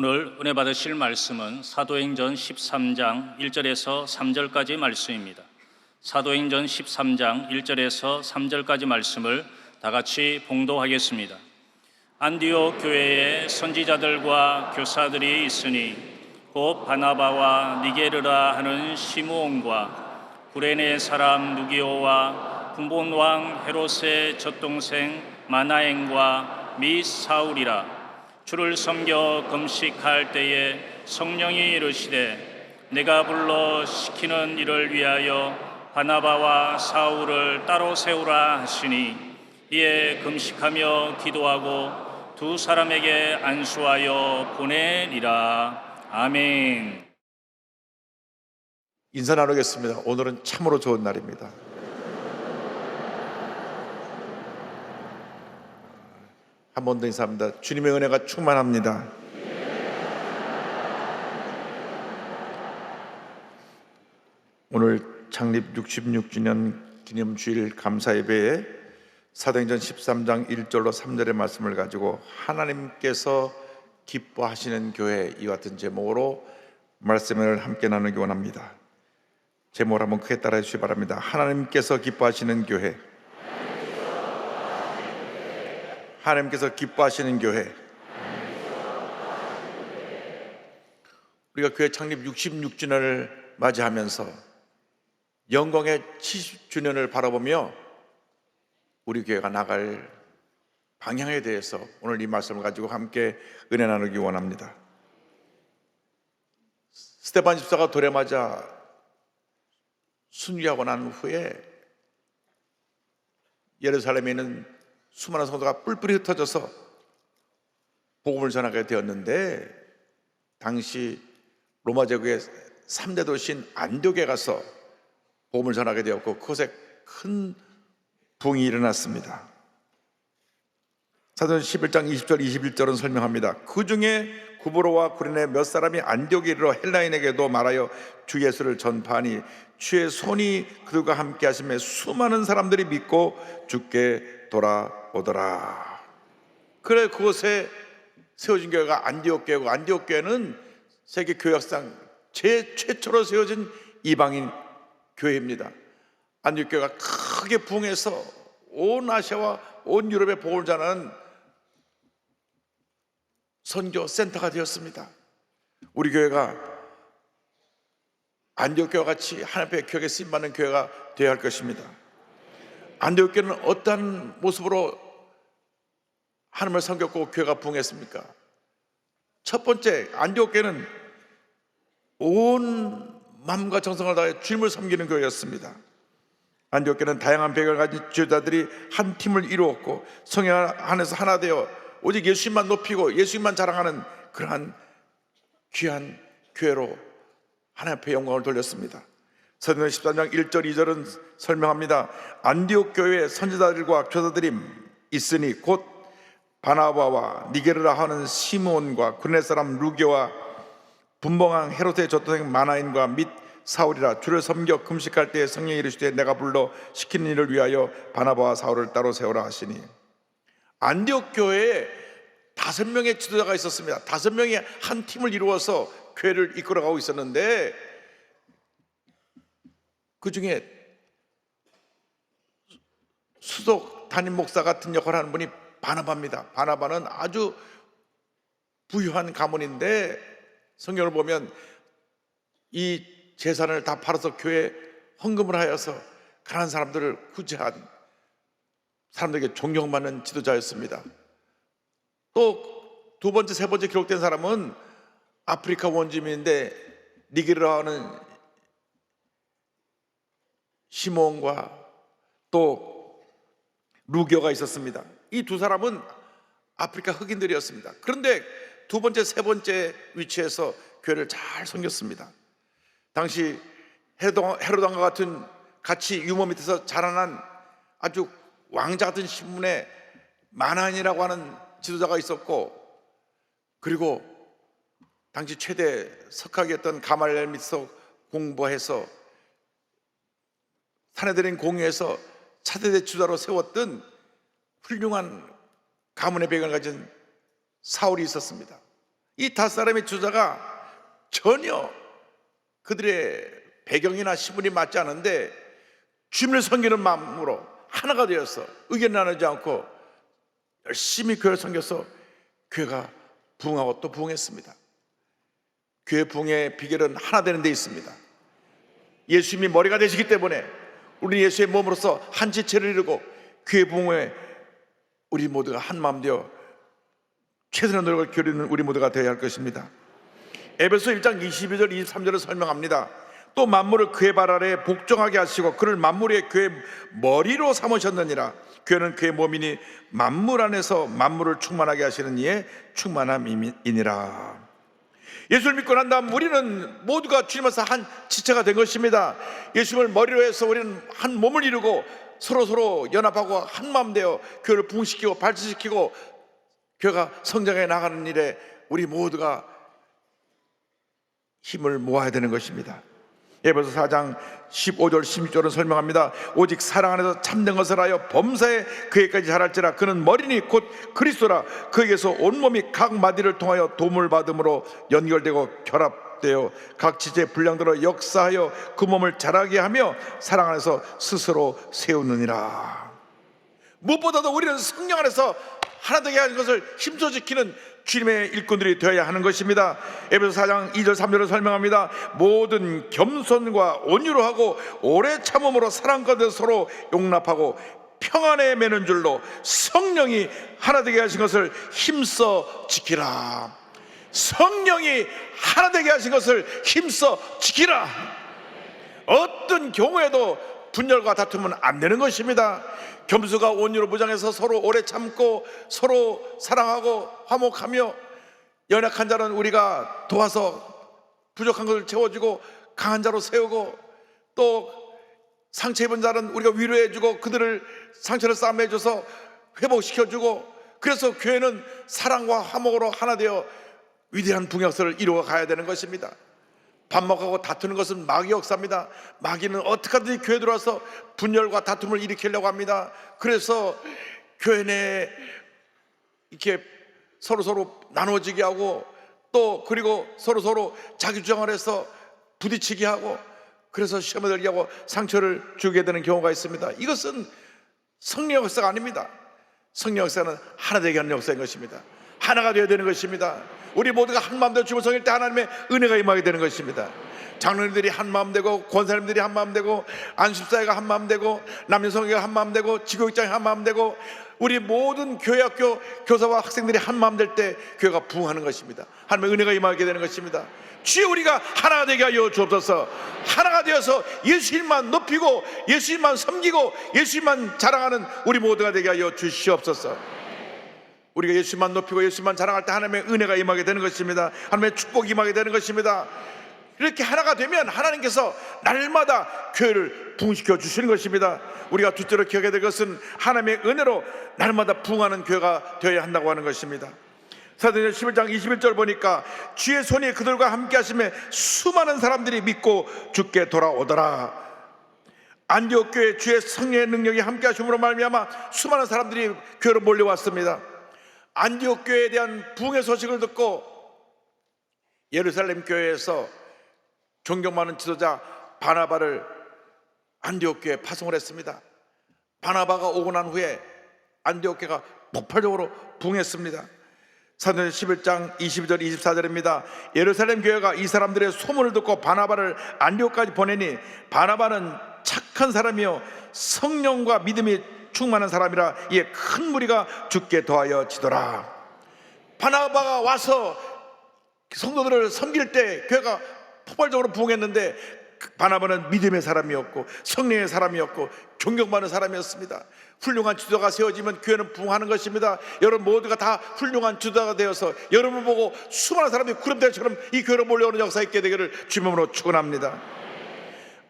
오늘 은혜 받으실 말씀은 사도행전 13장 1절에서 3절까지 말씀입니다. 사도행전 13장 1절에서 3절까지 말씀을 다 같이 봉독하겠습니다. 안디옥 교회에 선지자들과 교사들이 있으니 곧 바나바와 니게르라 하는 시므온과 구레네 사람 누기오와 분본왕 헤롯의 젖동생 마나엔과 및 사울이라. 주를 섬겨 금식할 때에 성령이 이르시되 내가 불러 시키는 일을 위하여 바나바와 사울을 따로 세우라 하시니 이에 금식하며 기도하고 두 사람에게 안수하여 보내리라. 아멘. 인사 나누겠습니다. 오늘은 참으로 좋은 날입니다. 한 번 더 인사합니다. 주님의 은혜가 충만합니다. 오늘 창립 66주년 기념주일 감사예배에 사도행전 13장 1절로 3절의 말씀을 가지고 하나님께서 기뻐하시는 교회, 이 같은 제목으로 말씀을 함께 나누기 원합니다. 제목을 한번 크게 따라해 주시기 바랍니다. 하나님께서 기뻐하시는 교회. 하나님께서 기뻐하시는 교회. 우리가 교회 창립 66주년을 맞이하면서 영광의 70주년을 바라보며 우리 교회가 나갈 방향에 대해서 오늘 이 말씀을 가지고 함께 은혜 나누기 원합니다. 스데반 집사가 돌에 맞아 순교하고 난 후에 예루살렘에 있는 수많은 성도가 뿔뿔이 흩어져서 복음을 전하게 되었는데, 당시 로마 제국의 3대 도시인 안디옥에 가서 복음을 전하게 되었고 그곳에 큰 부흥이 일어났습니다. 사도행전 11장 20절 21절은 설명합니다. 그 중에 구브로와 구레네 몇 사람이 안디옥에 이르러 헬라인에게도 말하여 주 예수를 전파하니 주의 손이 그들과 함께 하심에 수많은 사람들이 믿고 주께 돌아오더라. 그래 그곳에 세워진 교회가 안디옥 교회고, 안디옥 교회는 세계 교회 역사상 최초로 세워진 이방인 교회입니다. 안디옥 교회가 크게 부흥해서 온 아시아와 온 유럽에 복음을 전하는 선교 센터가 되었습니다. 우리 교회가 안디옥 교회와 같이 하나님의 교회에 쓰임받는 교회가 되어야 할 것입니다. 안디옥 교회는 어떠한 모습으로 하나님을 섬겼고 교회가 부흥했습니까? 첫 번째, 안디옥 교회는 온 마음과 정성을 다해 주님을 섬기는 교회였습니다. 안디옥 교회는 다양한 배경을 가진 지도자들이 한 팀을 이루었고 성령 안에서 하나 되어 오직 예수님만 높이고 예수님만 자랑하는 그러한 귀한 교회로 하나님 앞에 영광을 돌렸습니다. 사도행전 13장 1절 2절은 설명합니다. 안디옥 교회에 선지자들과 교사들이 있으니 곧 바나바와 니게르라 하는 시므온과 구레네 사람 루기오와 분봉왕 헤롯의 젖동생 마나인과 및 사울이라. 주를 섬겨 금식할 때에 성령이 이르시되 내가 불러 시키는 일을 위하여 바나바와 사울을 따로 세우라 하시니. 안디옥 교회에 5명의 지도자가 있었습니다. 5명이 한 팀을 이루어서 교회를 이끌어가고 있었는데, 그 중에 수석 담임 목사 같은 역할을 하는 분이 바나바입니다. 바나바는 아주 부유한 가문인데 성경을 보면 이 재산을 다 팔아서 교회에 헌금을 하여서 가난한 사람들을 구제한, 사람들에게 존경받는 지도자였습니다. 또 두 번째, 세 번째 기록된 사람은 아프리카 원주민인데 니게르라는 시몬과 또 루기오가 있었습니다. 이 두 사람은 아프리카 흑인들이었습니다. 그런데 두 번째, 세 번째 위치에서 교회를 잘 섬겼습니다. 당시 헤롯 왕과 같은 같이 유모 밑에서 자라난 아주 왕자 같은 신분의 마나인이라고 하는 지도자가 있었고, 그리고 당시 최대 석학이었던 가말리엘 밑에서 공부해서 사내들인 공유에서 차세대 지도자로 세웠던 훌륭한 가문의 배경을 가진 사울이 있었습니다. 이 5사람의 주자가 전혀 그들의 배경이나 신분이 맞지 않은데 주님을 섬기는 마음으로 하나가 되어서 의견 나누지 않고 열심히 교회를 섬겨서 교회가 부흥하고 또 부흥했습니다. 교회 부흥의 비결은 하나 되는 데 있습니다. 예수님이 머리가 되시기 때문에 우리 예수의 몸으로서 한 지체를 이루고 교회 부흥에 우리 모두가 한 마음 되어 최선의 노력을 기울이는 우리 모두가 되어야 할 것입니다. 에베소 1장 22절 23절을 설명합니다. 또 만물을 그의 발 아래에 복종하게 하시고 그를 만물 위에 그의 머리로 삼으셨느니라. 교회는 그의 몸이니 만물 안에서 만물을 충만하게 하시는 이의 충만함이니라. 예수를 믿고 난 다음 우리는 모두가 주님께서 한 지체가 된 것입니다. 예수님을 머리로 해서 우리는 한 몸을 이루고 서로 연합하고 한 마음 되어 교회를 부흥시키고 발전시키고 교회가 성장해 나가는 일에 우리 모두가 힘을 모아야 되는 것입니다. 에베소 4장 15절 16절은 설명합니다. 오직 사랑 안에서 참된 것을 하여 범사에 그에까지 자랄지라. 그는 머리니 곧 그리스도라. 그에게서 온몸이 각 마디를 통하여 도움을 받음으로 연결되고 결합되어 각 지체 분량대로 역사하여 그 몸을 자라게 하며 사랑 안에서 스스로 세우느니라. 무엇보다도 우리는 성령 안에서 하나 되게 하는 것을 힘써 지키는 주님의 일꾼들이 되어야 하는 것입니다. 에베소 4장 2절 3절을 설명합니다. 모든 겸손과 온유로 하고 오래 참음으로 사랑 가운데 서로 용납하고 평안에 매는 줄로 성령이 하나 되게 하신 것을 힘써 지키라. 성령이 하나 되게 하신 것을 힘써 지키라. 어떤 경우에도 분열과 다투면 안 되는 것입니다. 겸손과 온유로 무장해서 서로 오래 참고 서로 사랑하고 화목하며 연약한 자는 우리가 도와서 부족한 것을 채워주고 강한 자로 세우고 또 상처 입은 자는 우리가 위로해주고 그들을 상처를 싸매줘서 회복시켜주고 그래서 교회는 사랑과 화목으로 하나 되어 위대한 부역사를 이루어 가야 되는 것입니다. 반목하고 다투는 것은 마귀의 역사입니다. 마귀는 어떻게 하든지 교회에 들어와서 분열과 다툼을 일으키려고 합니다. 그래서 교회 내에 이렇게 서로 나눠지게 하고 또 그리고 서로 자기 주장을 해서 부딪히게 하고 그래서 시험에 들게 하고 상처를 주게 되는 경우가 있습니다. 이것은 성령 역사가 아닙니다. 성령 역사는 하나 되게 하는 역사인 것입니다. 하나가 되어야 되는 것입니다. 우리 모두가 한 마음 되어 주님을 섬길 때 하나님의 은혜가 임하게 되는 것입니다. 장로님들이 한 마음 되고 권사님들이 한 마음 되고 안식사회가 한 마음 되고 남녀성회가 한 마음 되고 지교육장이 한 마음 되고 우리 모든 교회학교 교사와 학생들이 한 마음 될 때 교회가 부흥하는 것입니다. 하나님의 은혜가 임하게 되는 것입니다. 주여 우리가 하나가 되게 하여 주옵소서. 하나가 되어서 예수님만 높이고 예수님만 섬기고 예수님만 자랑하는 우리 모두가 되게 하여 주시옵소서. 우리가 예수만 높이고 예수만 자랑할 때 하나님의 은혜가 임하게 되는 것입니다. 하나님의 축복이 임하게 되는 것입니다. 이렇게 하나가 되면 하나님께서 날마다 교회를 부흥시켜 주시는 것입니다. 우리가 둘째로 기억해야 될 것은 하나님의 은혜로 날마다 부흥하는 교회가 되어야 한다고 하는 것입니다. 사도행전 11장 21절 보니까 주의 손이 그들과 함께 하심에 수많은 사람들이 믿고 주께 돌아오더라. 안디옥 교회 주의 성령의 능력이 함께 하심으로 말미암아 수많은 사람들이 교회로 몰려왔습니다. 안디옥 교회에 대한 부흥의 소식을 듣고 예루살렘 교회에서 존경 많은 지도자 바나바를 안디옥 교회에 파송을 했습니다. 바나바가 오고 난 후에 안디옥 교회가 폭발적으로 부흥했습니다. 사도행전 11장 22절 24절입니다. 예루살렘 교회가 이 사람들의 소문을 듣고 바나바를 안디옥까지 보내니 바나바는 착한 사람이요 성령과 믿음이 충만한 사람이라 이에 큰 무리가 주께 더하여 지더라. 바나바가 와서 성도들을 섬길 때 교회가 폭발적으로 부흥했는데 바나바는 믿음의 사람이었고 성령의 사람이었고 존경받는 사람이었습니다. 훌륭한 지도자가 세워지면 교회는 부흥하는 것입니다. 여러분 모두가 다 훌륭한 지도자가 되어서 여러분을 보고 수많은 사람들이 구름대처럼 이 교회로 몰려오는 역사 있게 되기를 주님으로 축원합니다.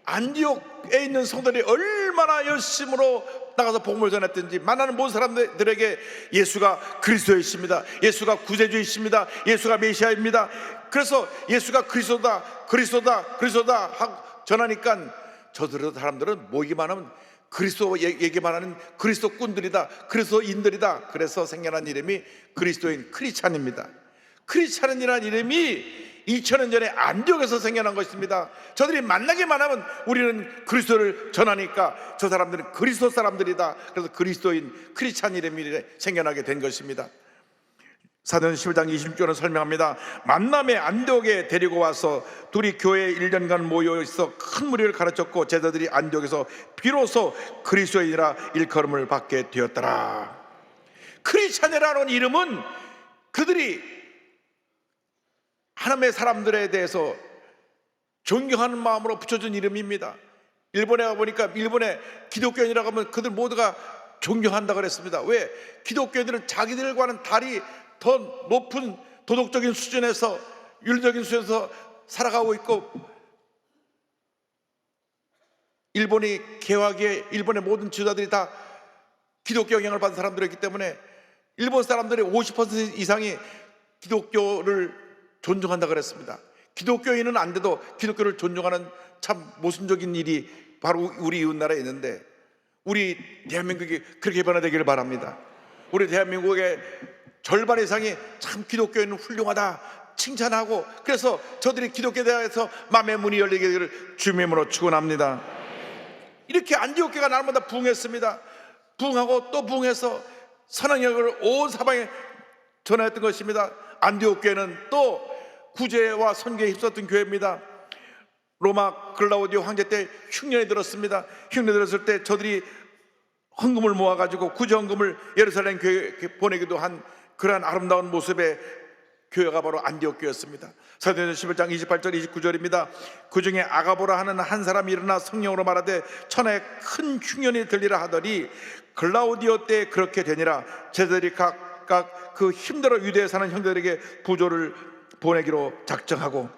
안디옥에 있는 성도들이 얼마나 열심으로 나가서 복음을 전했든지 만나는 모든 사람들에게 예수가 그리스도이십니다. 예수가 구세주이십니다. 예수가 메시아입니다. 그래서 예수가 그리스도다 하고 전하니까 저들은 사람들은 모이기만 하면 그리스도 얘기만 하는 그리스도꾼들이다, 그리스도인들이다. 그래서 생겨난 이름이 그리스도인 크리스찬입니다. 크리스찬이라는 이름이 2000년 전에 안디옥에서 생겨난 것입니다. 저들이 만나기만 하면 우리는 그리스도를 전하니까 저 사람들은 그리스도 사람들이다. 그래서 그리스도인 크리스찬 이름이 생겨나게 된 것입니다. 사도행전 11장 26절은 설명합니다. 만남의 안디옥에 데리고 와서 둘이 교회에 1년간 모여 있어 큰 무리를 가르쳤고 제자들이 안디옥에서 비로소 그리스도인이라 일컬음을 받게 되었더라. 크리스찬이라는 이름은 그들이 하나님의 사람들에 대해서 존경하는 마음으로 붙여준 이름입니다. 일본에 가보니까 일본에 기독교인이라고 하면 그들 모두가 존경한다고 그랬습니다. 왜? 기독교인들은 자기들과는 달리 더 높은 도덕적인 수준에서 윤리적인 수준에서 살아가고 있고, 일본이 개화기에 일본의 모든 지도자들이 다 기독교 영향을 받은 사람들이기 때문에 일본 사람들의 50% 이상이 기독교를 존중한다고 그랬습니다. 기독교인은 안 돼도 기독교를 존중하는 참 모순적인 일이 바로 우리 이웃나라에 있는데, 우리 대한민국이 그렇게 변화되기를 바랍니다. 우리 대한민국의 절반 이상이 참 기독교인은 훌륭하다 칭찬하고, 그래서 저들이 기독교에 대해서 마음의 문이 열리게 되기를 주님의 이름으로 축원합니다. 이렇게 안디옥교가 날마다 부흥했습니다. 부흥하고 또 부흥해서 선왕역을 온 사방에 전했던 것입니다. 안디옥 교회는 또 구제와 선교에 힘썼던 교회입니다. 로마 글라우디오 황제 때 흉년이 들었습니다. 흉년이 들었을 때 저들이 헌금을 모아가지고 구제 헌금을 예루살렘 교회에 보내기도 한 그러한 아름다운 모습의 교회가 바로 안디옥 교회였습니다. 사도행전 11장 28절 29절입니다. 그 중에 아가보라 하는 한 사람이 일어나 성령으로 말하되 천하에 큰 흉년이 들리라 하더니 글라우디오 때 그렇게 되니라. 제자들이 각각 그 힘들어 유대에 사는 형제들에게 부조를 보내기로 작정하고,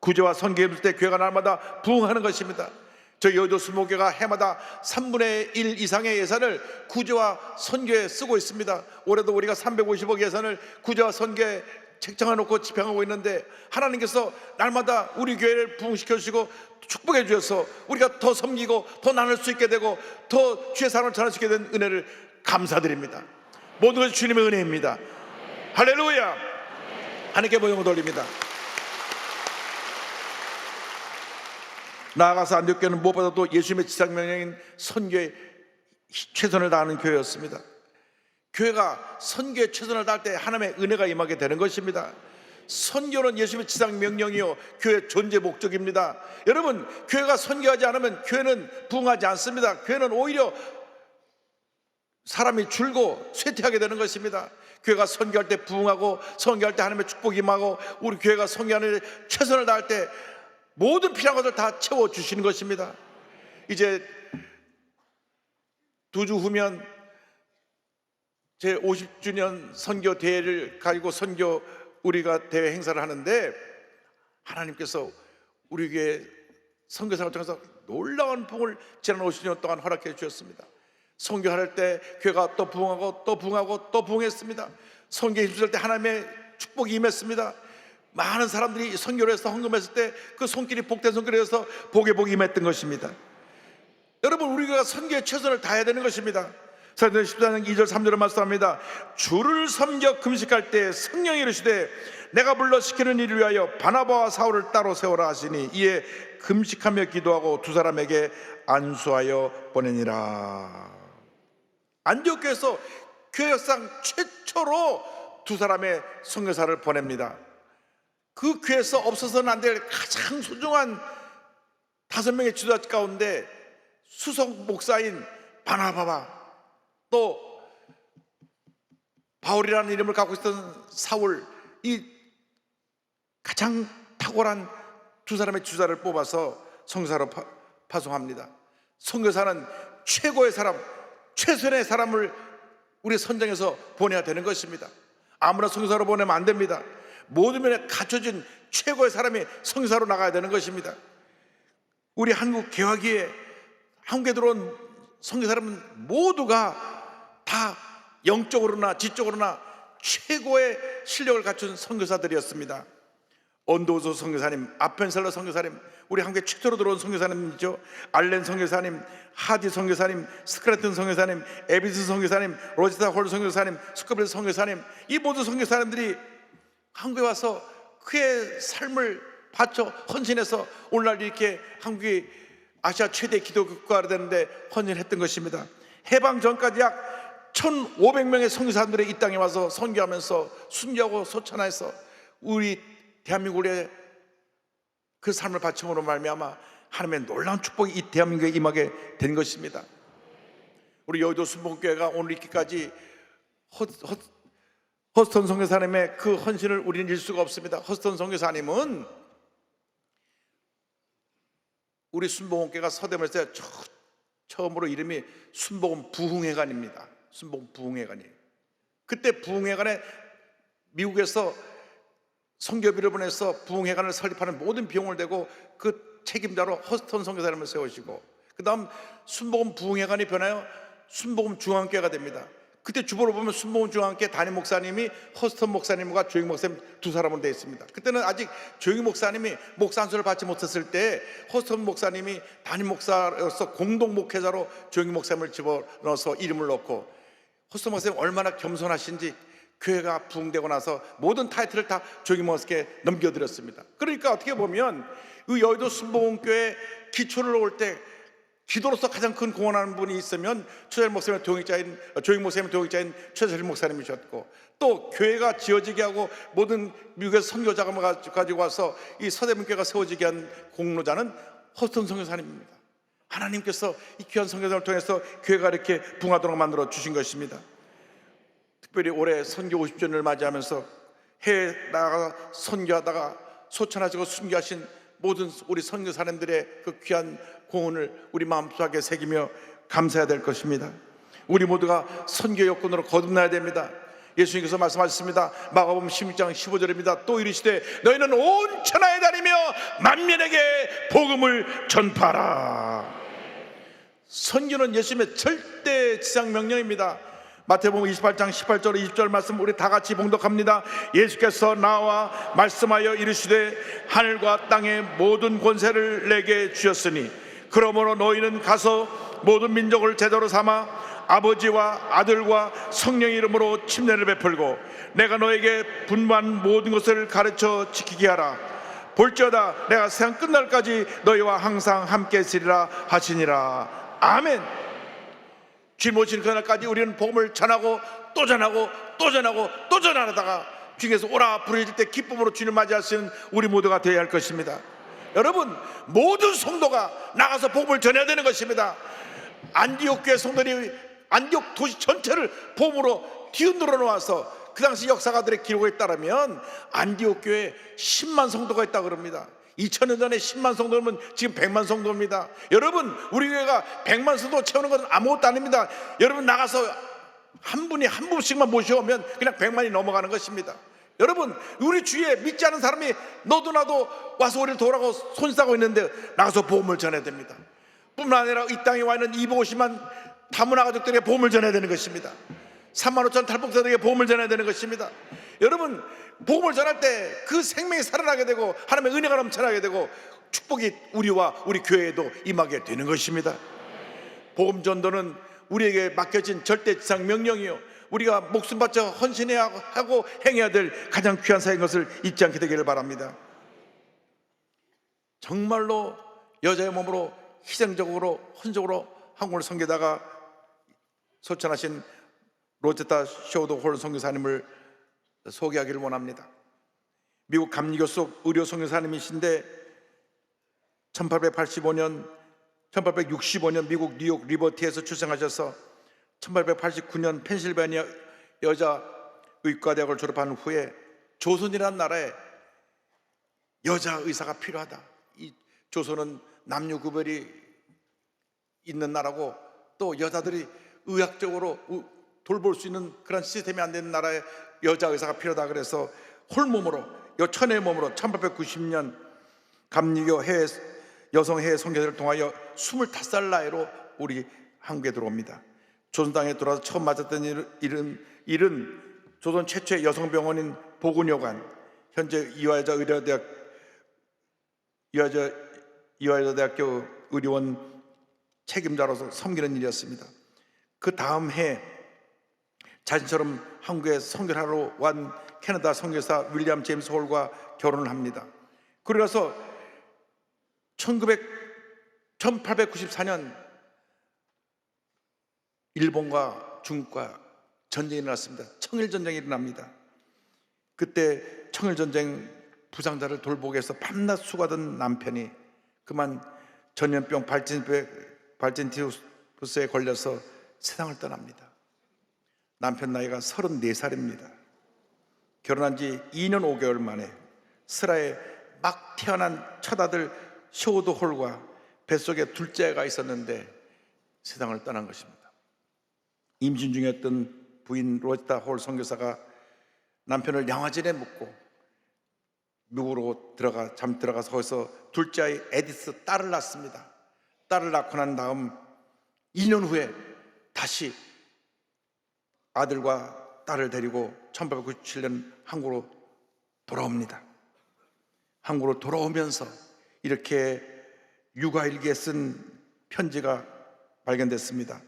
구제와 선교에 있을 때 교회가 날마다 부흥하는 것입니다. 저희 여의도 수목교가 해마다 3분의 1 이상의 예산을 구제와 선교에 쓰고 있습니다. 올해도 우리가 350억 예산을 구제와 선교에 책정해 놓고 집행하고 있는데, 하나님께서 날마다 우리 교회를 부흥시켜 주시고 축복해 주셔서 우리가 더 섬기고 더 나눌 수 있게 되고 더 주의 사랑을 전할 수 있게 된 은혜를 감사드립니다. 모든 것이 주님의 은혜입니다. 할렐루야. 하나님께 모형을 돌립니다. 나아가서 안디옥교회는 무엇보다도 예수님의 지상명령인 선교에 최선을 다하는 교회였습니다. 교회가 선교에 최선을 다할 때 하나님의 은혜가 임하게 되는 것입니다. 선교는 예수님의 지상명령이요 교회의 존재 목적입니다. 여러분, 교회가 선교하지 않으면 교회는 부흥하지 않습니다. 교회는 오히려 사람이 줄고 쇠퇴하게 되는 것입니다. 교회가 선교할 때 부흥하고, 선교할 때 하나님의 축복이 임하고, 우리 교회가 선교하는 데 최선을 다할 때 모든 필요한 것을 다 채워주시는 것입니다. 이제 2주 후면 제 50주년 선교 대회를 가지고 선교 우리가 대회 행사를 하는데, 하나님께서 우리 교회 선교사를 통해서 놀라운 복을 지난 50년 동안 허락해 주셨습니다. 선교할 때 교회가 또 부흥하고 또 부흥하고 또 부흥했습니다. 선교에 힘쓸 때 하나님의 축복이 임했습니다. 많은 사람들이 선교를 해서 헌금했을 때 그 손길이 복된 손길이 어서 복에 복이 임했던 것입니다. 여러분, 우리가 선교에 최선을 다해야 되는 것입니다. 사도행전 14장 2절 3절을 말씀합니다. 주를 섬겨 금식할 때 성령이 이르시되 내가 불러 시키는 일을 위하여 바나바와 사울을 따로 세우라 하시니 이에 금식하며 기도하고 두 사람에게 안수하여 보내니라. 안디옥 교회에서 교회 역사상 최초로 두 사람의 선교사를 보냅니다. 그 교회에서 없어서는 안 될 가장 소중한 5명의 지도자 가운데 수석 목사인 바나바와 또 바울이라는 이름을 갖고 있던 사울, 이 가장 탁월한 두 사람의 주자를 뽑아서 선교사로 파송합니다. 선교사는 최고의 사람, 최선의 사람을 우리 선정해서 보내야 되는 것입니다. 아무나 선교사로 보내면 안 됩니다. 모든 면에 갖춰진 최고의 사람이 선교사로 나가야 되는 것입니다. 우리 한국 개화기에 한국에 들어온 선교사람은 모두가 다 영적으로나 지적으로나 최고의 실력을 갖춘 선교사들이었습니다. 언도우소 선교사님, 아펜셀러 선교사님, 우리 한국에 최초로 들어온 선교사님이죠. 알렌 선교사님, 하디 선교사님, 스크래튼 선교사님, 에비스 선교사님, 로지타 홀 선교사님, 스코빌 선교사님, 이 모든 선교사님들이 한국에 와서 그의 삶을 바쳐 헌신해서 오늘날 이렇게 한국이 아시아 최대 기독교가 되는데 헌신했던 것입니다. 해방 전까지 약 1,500명의 선교사들이 이 땅에 와서 선교하면서 순교하고 소천해서 우리 대한민국의 그 삶을 바침으로 말미암아 하나님의 놀라운 축복이 이 대한민국에 임하게 된 것입니다. 우리 여의도 순복음교회가 오늘 있기까지 허스턴 선교사님의 그 헌신을 우리는 잃을 수가 없습니다. 허스턴 선교사님은 우리 순복음교회가 서대문에서 처음으로 이름이 순복음 부흥회관입니다. 순복음 부흥회관이에요. 그때 부흥회관에 미국에서 선교비를 보내서 부흥회관을 설립하는 모든 비용을 대고 그 책임자로 허스턴 선교사님을 세우시고, 그 다음 순복음 부흥회관이 변하여 순복음 중앙교회가 됩니다. 그때 주보를 보면 순복음 중앙교회 담임 목사님이 허스턴 목사님과 조영 목사님 두 사람으로 되어 있습니다. 그때는 아직 조영 목사님이 목사 안수를 받지 못했을 때 허스턴 목사님이 담임 목사로서 공동 목회자로 조영 목사님을 집어넣어서 이름을 넣고, 허스턴 목사님 얼마나 겸손하신지 교회가 부흥되고 나서 모든 타이틀을 다 조영 목사님께 넘겨드렸습니다. 그러니까 어떻게 보면 이 여의도 순복음교회 기초를 놓을 때 기도로서 가장 큰 공헌하는 분이 있으면 조영 목사님의 동역자인 최철 목사님이셨고, 또 교회가 지어지게 하고 모든 미국에서 선교 자금을 가지고 와서 이 서대문교회가 세워지게 한 공로자는 허스턴 선교사님입니다. 하나님께서 이 귀한 선교사를 통해서 교회가 이렇게 부흥하도록 만들어 주신 것입니다. 특별히 올해 선교 50주년을 맞이하면서 해외에 나가 선교하다가 소천하시고 순교하신 모든 우리 선교사님들의 그 귀한 공헌을 우리 마음속에 새기며 감사해야 될 것입니다. 우리 모두가 선교 여건으로 거듭나야 됩니다. 예수님께서 말씀하셨습니다. 마가복음 16장 15절입니다. 또 이르시되 너희는 온 천하에 다니며 만민에게 복음을 전파하라. 선교는 예수님의 절대 지상 명령입니다. 마태복음 28장 18절 20절 말씀 우리 다 같이 봉독합니다. 예수께서 나와 말씀하여 이르시되 하늘과 땅의 모든 권세를 내게 주셨으니 그러므로 너희는 가서 모든 민족을 제자로 삼아 아버지와 아들과 성령의 이름으로 침례를 베풀고 내가 너에게 분부한 모든 것을 가르쳐 지키게 하라. 볼지어다 내가 세상 끝날까지 너희와 항상 함께 있으리라 하시니라. 아멘. 주님 오시는 그날까지 우리는 복음을 전하고 또 전하고 또 전하고 또 전하다가 주님께서 오라 부르실 때 기쁨으로 주님 맞이하시는 우리 모두가 되어야 할 것입니다. 여러분, 모든 성도가 나가서 복음을 전해야 되는 것입니다. 안디옥 교회 성도들이 안디옥 도시 전체를 복음으로 뒤흔들어 놓아서 그 당시 역사가들의 기록에 따르면 안디옥 교회에 10만 성도가 있다고 그럽니다. 2000년 전에 10만 성도면 지금 100만 성도입니다. 여러분, 우리 교회가 100만 성도 채우는 것은 아무것도 아닙니다. 여러분 나가서 한 분이 한 분씩만 모셔오면 그냥 100만이 넘어가는 것입니다. 여러분, 우리 주위에 믿지 않은 사람이 너도 나도 와서 우리를 도우라고 손싸고 있는데 나가서 복음을 전해야 됩니다. 뿐만 아니라 이 땅에 와 있는 250만 다문화 가족들에게 복음을 전해야 되는 것입니다. 3만 5천 탈북자들에게 복음을 전해야 되는 것입니다. 여러분, 복음을 전할 때 그 생명이 살아나게 되고 하나님의 은혜가 넘쳐나게 되고 축복이 우리와 우리 교회에도 임하게 되는 것입니다. 복음 전도는 우리에게 맡겨진 절대지상 명령이요, 우리가 목숨 바쳐 헌신해야 하고 행해야 될 가장 귀한 사역인 것을 잊지 않게 되기를 바랍니다. 정말로 여자의 몸으로 희생적으로 헌적으로 한국을 섬기다가 소천하신 로제타 쇼도 홀 선교사님을 소개하기를 원합니다. 미국 감리교 속 의료 선교사님이신데 1865년 미국 뉴욕 리버티에서 출생하셔서 1889년 펜실베니아 여자 의과대학을 졸업한 후에 조선이라는 나라에 여자 의사가 필요하다. 이 조선은 남녀 구별이 있는 나라고 또 여자들이 의학적으로 돌볼 수 있는 그런 시스템이 안 되는 나라에 여자 의사가 필요하다. 그래서 홀몸으로 천의 몸으로 1890년 감리교 해외 여성 해외 선교사를 통하여 25살 나이로 우리 한국에 들어옵니다. 조선 땅에 들어와서 처음 맞았던 일은 조선 최초의 여성병원인 보건여관, 현재 이화여자대학교 의료원 책임자로서 섬기는 일이었습니다. 그 다음 해 자신처럼 한국에 선교하러 온 캐나다 선교사 윌리엄 제임스 홀과 결혼을 합니다. 그러고서 1894년 일본과 중국과 전쟁이 일어났습니다. 청일전쟁이 일어납니다. 그때 청일전쟁 부상자를 돌보기 위해서 밤낮 수고하던 남편이 그만 전염병 발진티푸스에 걸려서 세상을 떠납니다. 남편 나이가 34살입니다. 결혼한 지 2년 5개월 만에 슬하에 막 태어난 첫 아들 쇼드 홀과 뱃속에 둘째가 있었는데 세상을 떠난 것입니다. 임신 중이었던 부인 로제타 홀 선교사가 남편을 양화진에 묻고 미국으로 들어가서 거기서 둘째 아이 에디스 딸을 낳습니다. 딸을 낳고 난 다음 2년 후에 다시 아들과 딸을 데리고 1897년 한국으로 돌아옵니다. 한국으로 돌아오면서 이렇게 육아일기에 쓴 편지가 발견됐습니다.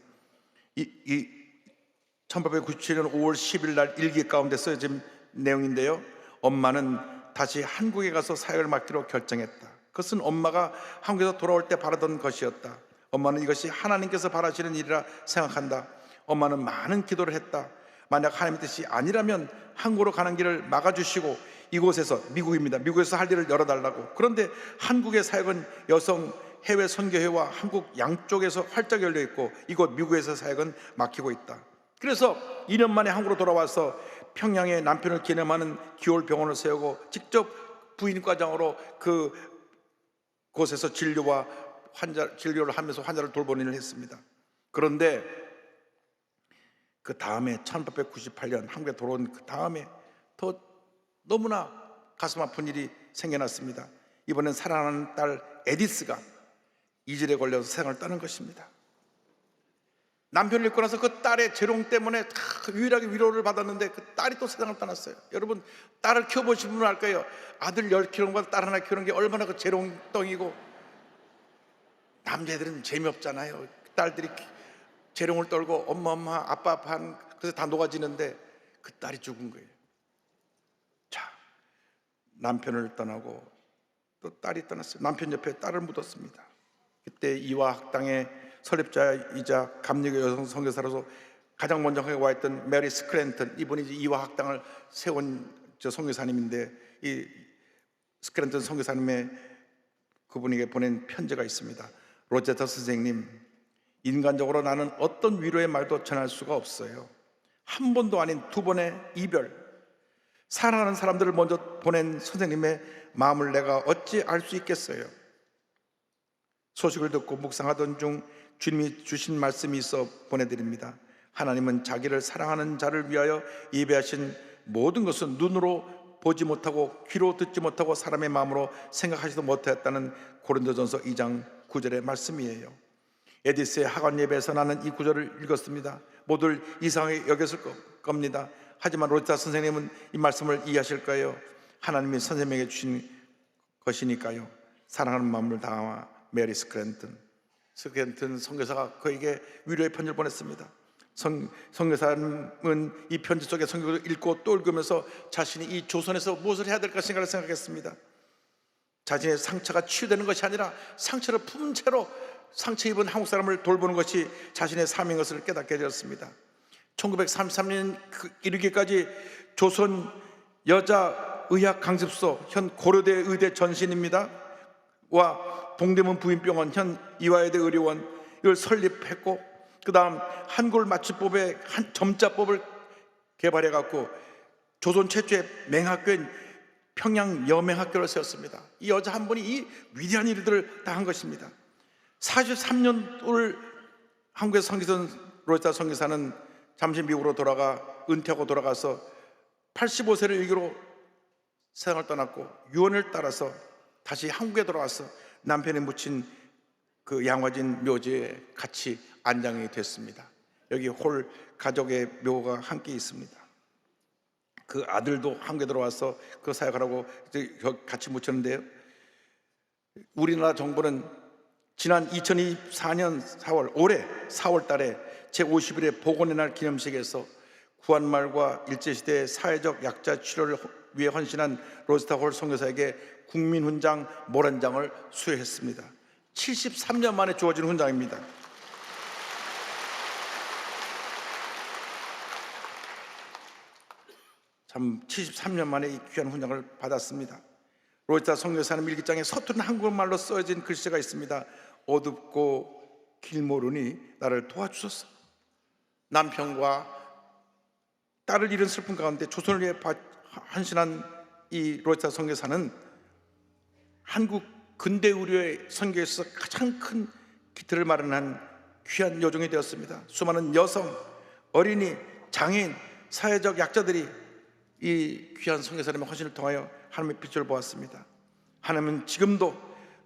1897년 5월 10일 날 일기 가운데 써진 내용인데요, 엄마는 다시 한국에 가서 사역을 맡기로 결정했다. 그것은 엄마가 한국에서 돌아올 때 바라던 것이었다. 엄마는 이것이 하나님께서 바라시는 일이라 생각한다. 엄마는 많은 기도를 했다. 만약 하나님의 뜻이 아니라면 한국으로 가는 길을 막아주시고 이곳에서, 미국입니다, 미국에서 할 일을 열어달라고. 그런데 한국의 사역은 여성 해외 선교회와 한국 양쪽에서 활짝 열려 있고 이곳 미국에서 사역은 막히고 있다. 그래서 2년 만에 한국으로 돌아와서 평양에 남편을 기념하는 기홀 병원을 세우고 직접 부인과장으로 그곳에서 진료를 하면서 환자를 돌보는 일을 했습니다. 그런데 그 다음에 1898년 한국에 돌아온 그 다음에 더 너무나 가슴 아픈 일이 생겨났습니다. 이번엔 사랑하는 딸 에디스가 이질에 걸려서 세상을 떠난 것입니다. 남편을 잃고 나서 그 딸의 재롱 때문에 유일하게 위로를 받았는데 그 딸이 또 세상을 떠났어요. 여러분, 딸을 키워보신 분은 알 거예요. 아들 10키우는 딸 하나 키우는 게 얼마나 그 재롱덩이고. 남자애들은 재미없잖아요. 딸들이 재롱을 떨고 엄마 아빠 한 그래서 다 녹아지는데 그 딸이 죽은 거예요. 자, 남편을 떠나고 또 딸이 떠났어요. 남편 옆에 딸을 묻었습니다. 그때 이화학당의 설립자이자 감리교 여성 선교사로서 가장 먼저 와 있던 메리 스크랜턴, 이분이 이제 이화학당을 세운 선교사님인데, 이 스크랜턴 선교사님의 그분에게 보낸 편지가 있습니다. 로제타 선생님, 인간적으로 나는 어떤 위로의 말도 전할 수가 없어요. 한 번도 아닌 2번의 이별, 사랑하는 사람들을 먼저 보낸 선생님의 마음을 내가 어찌 알 수 있겠어요. 소식을 듣고 묵상하던 중 주님이 주신 말씀이 있어 보내드립니다. 하나님은 자기를 사랑하는 자를 위하여 예배하신 모든 것은 눈으로 보지 못하고 귀로 듣지 못하고 사람의 마음으로 생각하지도 못했다는 고린도전서 2장 9절의 말씀이에요. 에디스의 학원 예배에서 나는 이 구절을 읽었습니다. 모두를 이상하게 여겼을 겁니다. 하지만 로제타 선생님은 이 말씀을 이해하실 거예요. 하나님이 선생님에게 주신 것이니까요. 사랑하는 마음을 담아 메리 스크랜턴 선교사가 그에게 위로의 편지를 보냈습니다. 선교사는 이 편지 속에 성경을 읽고 또 읽으면서 자신이 이 조선에서 무엇을 해야 될까 생각했습니다. 자신의 상처가 치유되는 것이 아니라 상처를 품은 채로 상처 입은 한국 사람을 돌보는 것이 자신의 삶인 것을 깨닫게 되었습니다. 1933년 이르기까지 조선 여자의학 강습소, 현 고려대 의대 전신입니다, 와 동대문 부인병원, 현 이화여대 의료원, 이걸 설립했고, 그 다음 한글 맞춤법의 점자법을 개발해 갖고 조선 최초의 맹학교인 평양 여맹학교를 세웠습니다. 이 여자 한 분이 이 위대한 일들을 다 한 것입니다. 43년을 한국에서 섬기던 로제타 선교사는 잠시 미국으로 돌아가 은퇴하고 돌아가서 85세를 일기로 세상을 떠났고, 유언을 따라서 다시 한국에 돌아와서 남편이 묻힌 그 양화진 묘지에 같이 안장이 됐습니다. 여기 홀 가족의 묘가 함께 있습니다. 그 아들도 한국에 들어와서 그 사역하라고 같이 묻혔는데요, 우리나라 정부는 지난 2024년 4월, 올해 4월 달에 제51회 복원의 날 기념식에서 구한말과 일제시대의 사회적 약자 치료를 위해 헌신한 로지타 홀 선교사에게 국민훈장 모란장을 수여했습니다. 73년 만에 주어진 훈장입니다. 참 73년 만에 이 귀한 훈장을 받았습니다. 로지타 선교사는 일기장에 서투른 한국말로 써진 글씨가 있습니다. 어둡고 길 모르니 나를 도와주소서. 남편과 딸을 잃은 슬픔 가운데 조선을 위해 헌신한 이 로지타 선교사는 한국 근대 의료의 선교에서 가장 큰 기틀을 마련한 귀한 여종이 되었습니다. 수많은 여성, 어린이, 장애인, 사회적 약자들이 이 귀한 선교사님의 헌신을 통하여 하나님의 빛을 보았습니다. 하나님은 지금도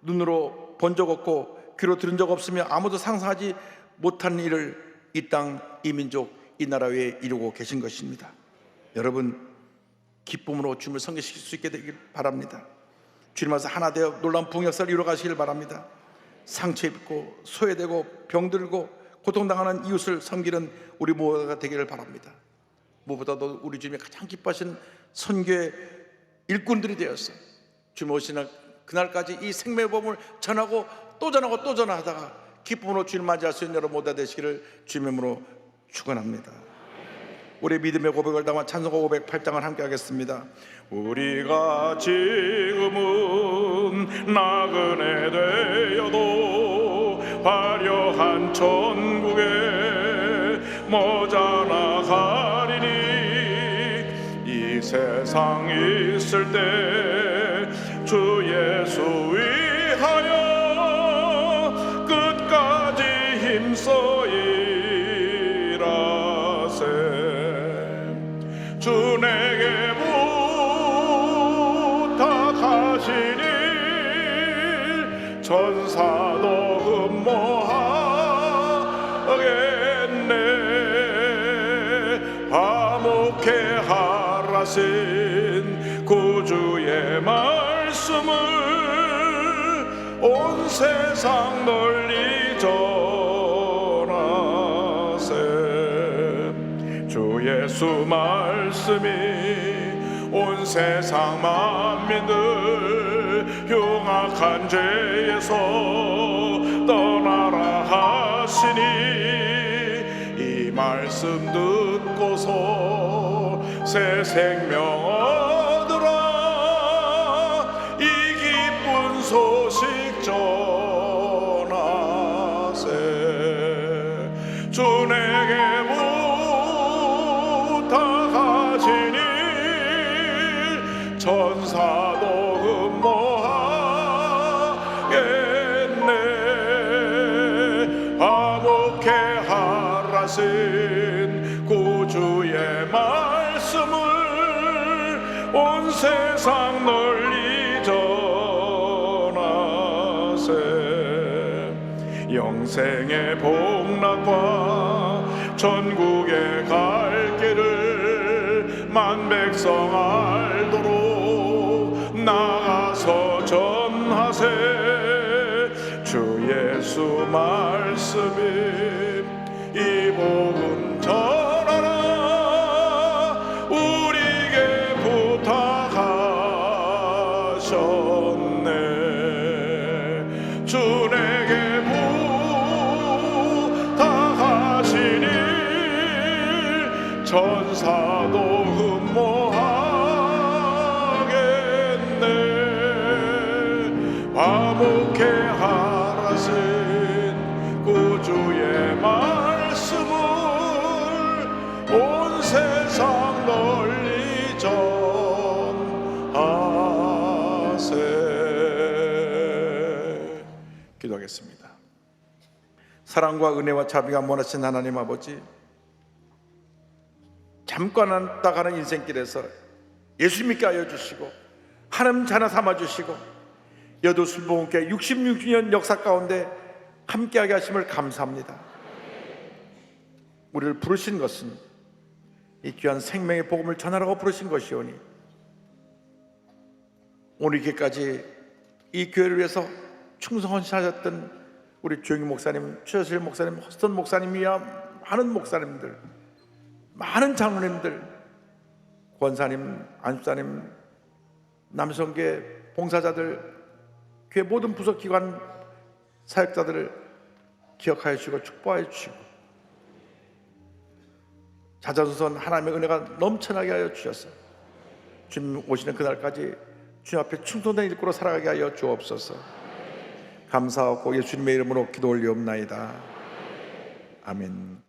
눈으로 본 적 없고 귀로 들은 적 없으며 아무도 상상하지 못한 일을 이 땅, 이 민족, 이 나라 위에 이루고 계신 것입니다. 여러분, 기쁨으로 주님을 섬기실 수 있게 되길 바랍니다. 주님 앞에서 하나 되어 놀라운 부흥 역사를 이루어 가시길 바랍니다. 상처 입고 소외되고 병들고 고통당하는 이웃을 섬기는 우리 모두가 되기를 바랍니다. 무엇보다도 우리 주님이 가장 기뻐하신 선교의 일꾼들이 되어서 주님 오시는 그날까지 이 생명의 복음을 전하고 또 전하고 또 전하다가 기쁨으로 주님 맞이할 수 있는 여러분 모두가 되시기를 주님의 이름으로 축원합니다. 우리 믿음의 고백을 담아 찬송가 508장을 함께 하겠습니다. 우리가 지금은 나그네 되어도 화려한 천국에 머자나 가리니 이 세상 있을 때 주 예수 위하여 끝까지 힘써 일하세. 주 내게 부탁하시니 천사도 흠모하겠네. 화목해 하라신 구주의 말씀을 온 세상 널리 전하세. 주 예수 말씀이 온 세상 만민들 흉악한 죄에서 떠나라 하시니 이 말씀 듣고서 새 생명 얻으라. 이 기쁜 소식 전하세. 주 내게 부탁하시니 천사도 흠모하겠네. 화목해 하라신 구주의 말씀을 온 세상 널리 전하세. 영생의 복락과 천국에 갈 길을 만백성 알도록 나가서 전하세. 주 예수 말씀이 이 복음 전하라. 우리에게 부탁하셨네. 주 내게 부탁하시니 천사도 흠모하겠네. 화목해 하라신 구주의 말씀을 온 세상 널리 전하세. 기도하겠습니다. 사랑과 은혜와 자비가 원하신 하나님 아버지, 잠깐 왔다 가는 인생길에서 예수 믿게 하여 주시고 하나님 자녀 삼아 주시고 여도순복음교회 66년 역사 가운데 함께하게 하심을 감사합니다. 우리를 부르신 것은 이 귀한 생명의 복음을 전하라고 부르신 것이오니 오늘 이렇게까지 이 교회를 위해서 충성헌신하셨던 우리 조영희 목사님, 최실 목사님, 허스턴 목사님이야 많은 목사님들 많은 장로님들, 권사님, 안수사님, 남성계 봉사자들, 교회 모든 부속기관 사역자들을 기억하여 주시고 축복하여 주시고 자자손손 하나님의 은혜가 넘쳐나게 하여 주셔서 주님 오시는 그날까지 주님 앞에 충성된 일꾼으로 살아가게 하여 주옵소서. 감사하고 예수님의 이름으로 기도 올리옵나이다. 아멘.